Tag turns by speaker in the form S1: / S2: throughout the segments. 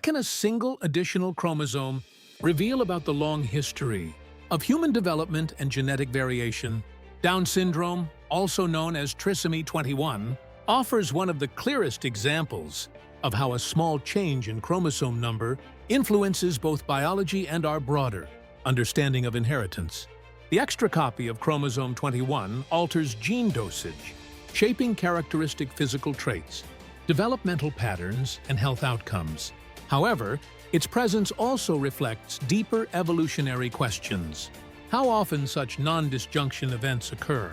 S1: can a single additional chromosome reveal about the long history of human development and genetic variation? Down syndrome, also known as trisomy 21, offers one of the clearest examples of how a small change in chromosome number influences both biology and our broader understanding of inheritance. The extra copy of chromosome 21 alters gene dosage, shaping characteristic physical traits, developmental patterns, and health outcomes. However, its presence also reflects deeper evolutionary questions. How often such non-disjunction events occur,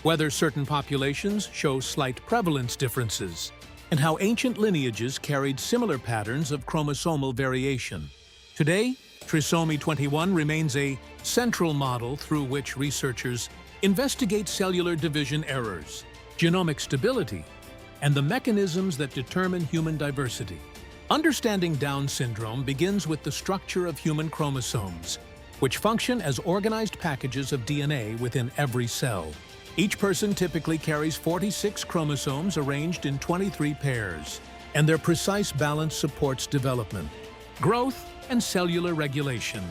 S1: whether certain populations show slight prevalence differences, and how ancient lineages carried similar patterns of chromosomal variation. Today, trisomy 21 remains a central model through which researchers investigate cellular division errors, genomic stability, and the mechanisms that determine human diversity. Understanding Down syndrome begins with the structure of human chromosomes, which function as organized packages of DNA within every cell. Each person typically carries 46 chromosomes arranged in 23 pairs, and their precise balance supports development, growth, and cellular regulation.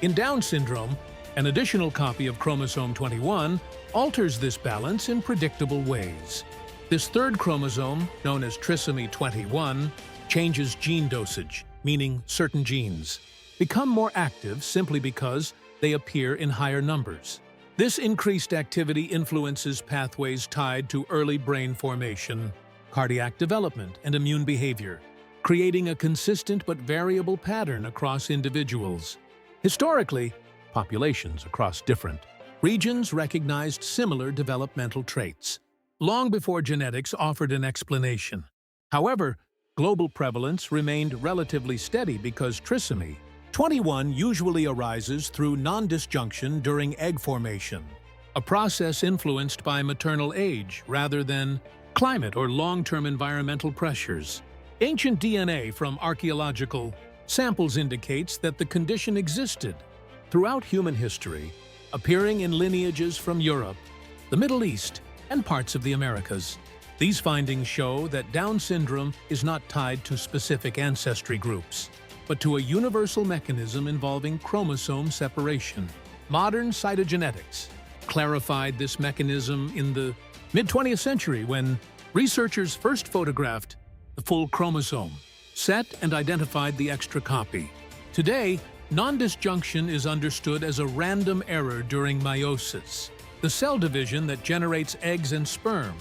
S1: In Down syndrome, an additional copy of chromosome 21 alters this balance in predictable ways. This third chromosome, known as trisomy 21, changes gene dosage, meaning certain genes become more active simply because they appear in higher numbers. This increased activity influences pathways tied to early brain formation, cardiac development, and immune behavior, creating a consistent but variable pattern across individuals. Historically, populations across different regions recognized similar developmental traits, long before genetics offered an explanation. However, global prevalence remained relatively steady because trisomy 21 usually arises through non-disjunction during egg formation, a process influenced by maternal age rather than climate or long-term environmental pressures. Ancient DNA from archaeological samples indicates that the condition existed throughout human history, appearing in lineages from Europe, the Middle East, and parts of the Americas. These findings show that Down syndrome is not tied to specific ancestry groups, but to a universal mechanism involving chromosome separation. Modern cytogenetics clarified this mechanism in the mid-20th century when researchers first photographed the full chromosome set and identified the extra copy. Today, non-disjunction is understood as a random error during meiosis, the cell division that generates eggs and sperm.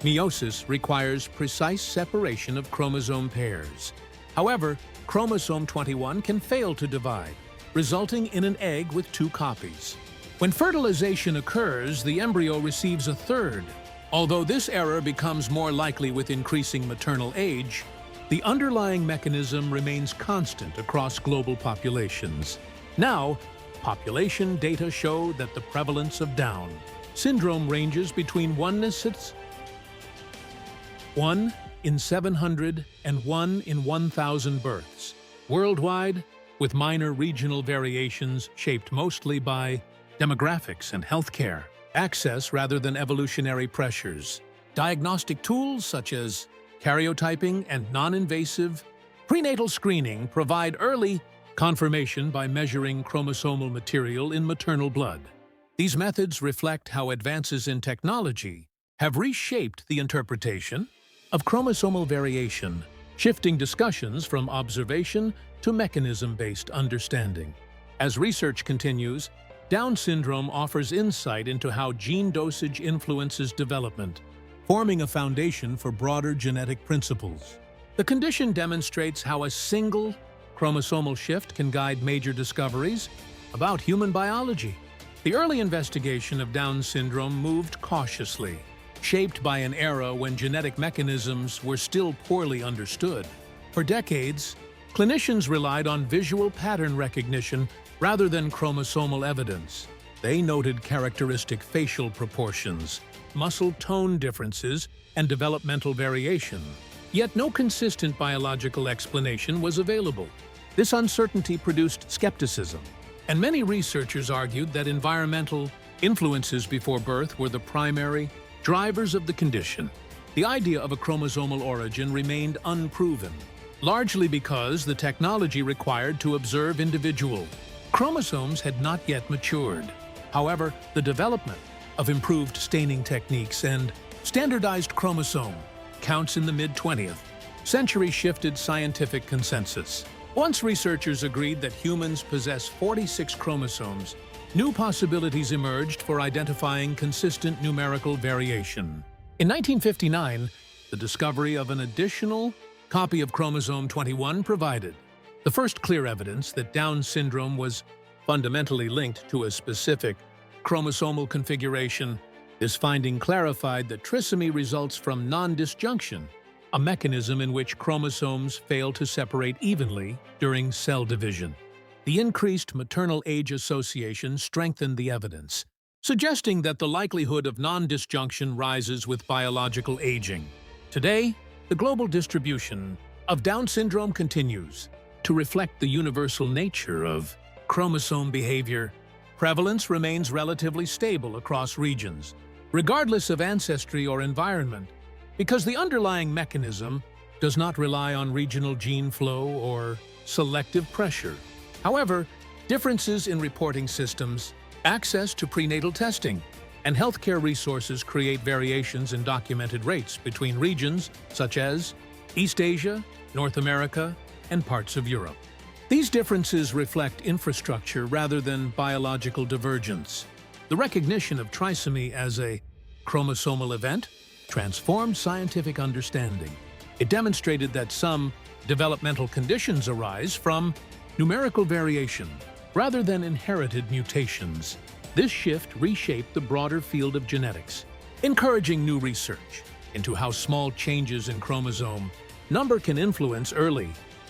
S1: Meiosis requires precise separation of chromosome pairs. However, chromosome 21 can fail to divide, resulting in an egg with two copies. When fertilization occurs, the embryo receives a third. Although this error becomes more likely with increasing maternal age, the underlying mechanism remains constant across global populations. Now, population data show that the prevalence of Down syndrome ranges between 1 in 700 and 1 in 1,000 births worldwide, with minor regional variations shaped mostly by demographics and healthcare access rather than evolutionary pressures. Diagnostic tools such as karyotyping and non-invasive prenatal screening provide early confirmation by measuring chromosomal material in maternal blood. These methods reflect how advances in technology have reshaped the interpretation of chromosomal variation, shifting discussions from observation to mechanism-based understanding. As research continues, Down syndrome offers insight into how gene dosage influences development, forming a foundation for broader genetic principles. The condition demonstrates how a single chromosomal shift can guide major discoveries about human biology. The early investigation of Down syndrome moved cautiously, shaped by an era when genetic mechanisms were still poorly understood. For decades, clinicians relied on visual pattern recognition rather than chromosomal evidence. They noted characteristic facial proportions, muscle tone differences, and developmental variation. Yet no consistent biological explanation was available. This uncertainty produced skepticism, and many researchers argued that environmental influences before birth were the primary drivers of the condition. The idea of a chromosomal origin remained unproven, largely because the technology required to observe individual chromosomes had not yet matured. However, the development of improved staining techniques and standardized chromosome counts in the mid-20th century shifted scientific consensus. Once researchers agreed that humans possess 46 chromosomes, new possibilities emerged for identifying consistent numerical variation. In 1959, the discovery of an additional copy of chromosome 21 provided the first clear evidence that Down syndrome was fundamentally linked to a specific chromosomal configuration. This finding clarified that trisomy results from non-disjunction, a mechanism in which chromosomes fail to separate evenly during cell division. The increased maternal age association strengthened the evidence, suggesting that the likelihood of non-disjunction rises with biological aging. Today, the global distribution of Down syndrome continues to reflect the universal nature of chromosome behavior. Prevalence remains relatively stable across regions, regardless of ancestry or environment, because the underlying mechanism does not rely on regional gene flow or selective pressure. However, differences in reporting systems, access to prenatal testing, and healthcare resources create variations in documented rates between regions such as East Asia, North America, and parts of Europe. These differences reflect infrastructure rather than biological divergence. The recognition of trisomy as a chromosomal event transformed scientific understanding. It demonstrated that some developmental conditions arise from numerical variation rather than inherited mutations. This shift reshaped the broader field of genetics, encouraging new research into how small changes in chromosome number can influence early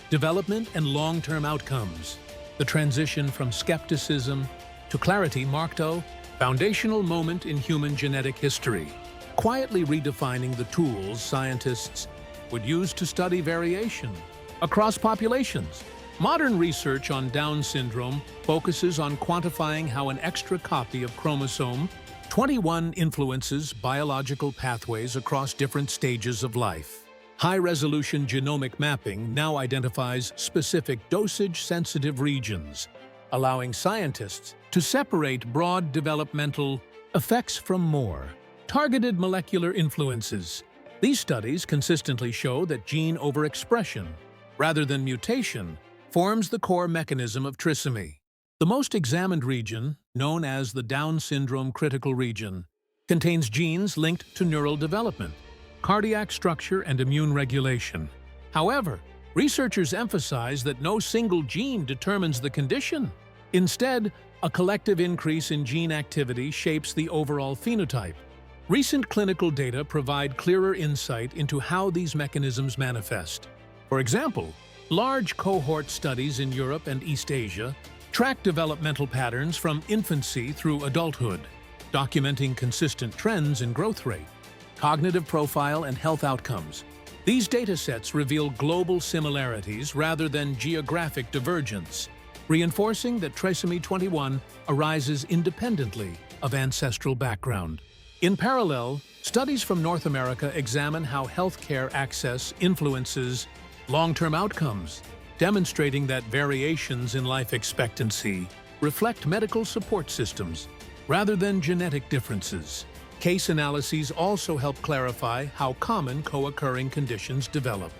S1: development and long-term outcomes. The transition from skepticism to clarity marked a foundational moment in human genetic history, quietly redefining the tools scientists would use to study variation across populations. Modern research on Down syndrome focuses on quantifying how an extra copy of chromosome 21 influences biological pathways across different stages of life. High-resolution genomic mapping now identifies specific dosage-sensitive regions, allowing scientists to separate broad developmental effects from more targeted molecular influences. These studies consistently show that gene overexpression, rather than mutation, forms the core mechanism of trisomy. The most examined region, known as the Down syndrome critical region, contains genes linked to neural development, cardiac structure, and immune regulation. However, researchers emphasize that no single gene determines the condition. Instead, a collective increase in gene activity shapes the overall phenotype. Recent clinical data provide clearer insight into how these mechanisms manifest. For example, large cohort studies in Europe and East Asia track developmental patterns from infancy through adulthood, documenting consistent trends in growth rate, cognitive profile, and health outcomes. These datasets reveal global similarities rather than geographic divergence, reinforcing that trisomy 21 arises independently of ancestral background. In parallel, studies from North America examine how healthcare access influences long-term outcomes, demonstrating that variations in life expectancy reflect medical support systems rather than genetic differences. Case analyses also help clarify how common co-occurring conditions develop.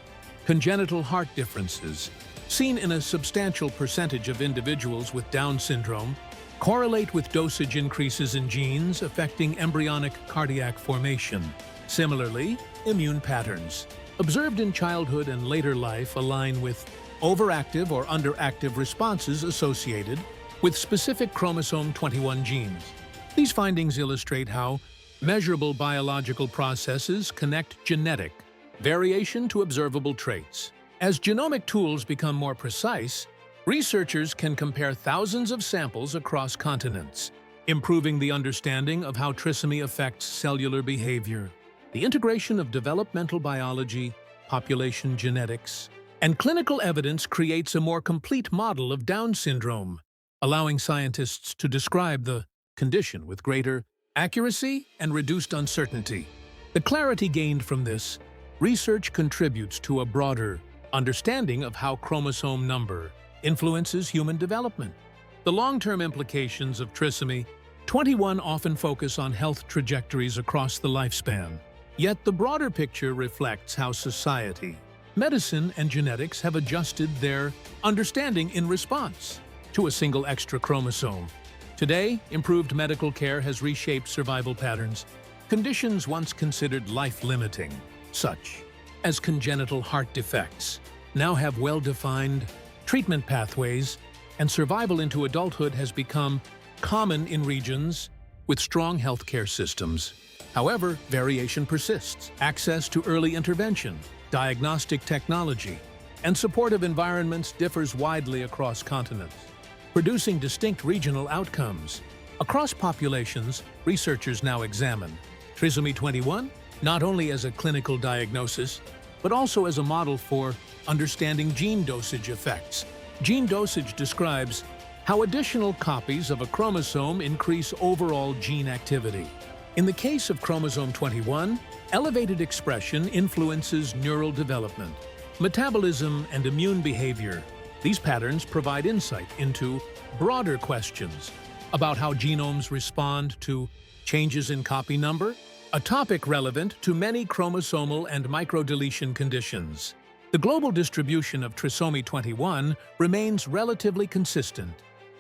S1: Congenital heart differences, seen in a substantial percentage of individuals with Down syndrome, correlate with dosage increases in genes affecting embryonic cardiac formation. Similarly, immune patterns, observed in childhood and later life, align with overactive or underactive responses associated with specific chromosome 21 genes. These findings illustrate how measurable biological processes connect genetic variation to observable traits. As genomic tools become more precise, researchers can compare thousands of samples across continents, improving the understanding of how trisomy affects cellular behavior. The integration of developmental biology, population genetics, and clinical evidence creates a more complete model of Down syndrome, allowing scientists to describe the condition with greater accuracy and reduced uncertainty. The clarity gained from this research contributes to a broader understanding of how chromosome number influences human development. The long-term implications of trisomy 21 often focus on health trajectories across the lifespan. Yet the broader picture reflects how society, medicine, and genetics have adjusted their understanding in response to a single extra chromosome. Today, improved medical care has reshaped survival patterns. Conditions once considered life-limiting, such as congenital heart defects, now have well-defined treatment pathways, and survival into adulthood has become common in regions with strong healthcare systems. However, variation persists. Access to early intervention, diagnostic technology, and supportive environments differs widely across continents, producing distinct regional outcomes. Across populations, researchers now examine trisomy 21 not only as a clinical diagnosis, but also as a model for understanding gene dosage effects. Gene dosage describes how additional copies of a chromosome increase overall gene activity. In the case of chromosome 21, elevated expression influences neural development, metabolism, and immune behavior. These patterns provide insight into broader questions about how genomes respond to changes in copy number, a topic relevant to many chromosomal and microdeletion conditions. The global distribution of trisomy 21 remains relatively consistent,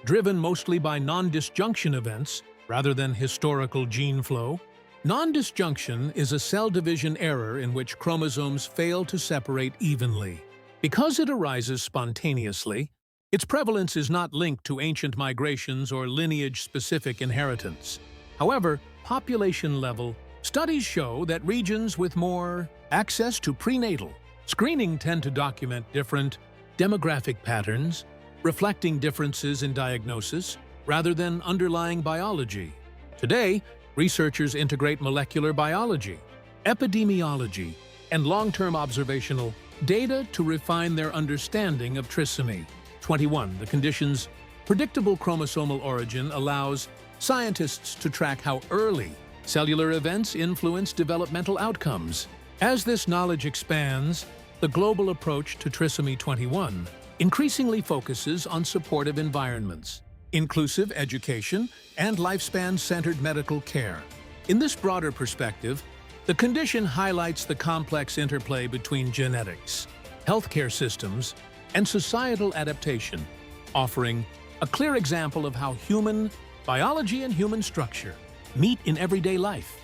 S1: driven mostly by non-disjunction events rather than historical gene flow. Non-disjunction is a cell division error in which chromosomes fail to separate evenly. Because it arises spontaneously, its prevalence is not linked to ancient migrations or lineage-specific inheritance. However, population-level studies show that regions with more access to prenatal screening tend to document different demographic patterns, reflecting differences in diagnosis rather than underlying biology. Today, researchers integrate molecular biology, epidemiology, and long-term observational data to refine their understanding of trisomy 21. The condition's predictable chromosomal origin allows scientists to track how early cellular events influence developmental outcomes. As this knowledge expands, the global approach to trisomy 21 increasingly focuses on supportive environments, inclusive education, and lifespan-centered medical care. In this broader perspective, the condition highlights the complex interplay between genetics, healthcare systems, and societal adaptation, offering a clear example of how human biology and human structure meet in everyday life.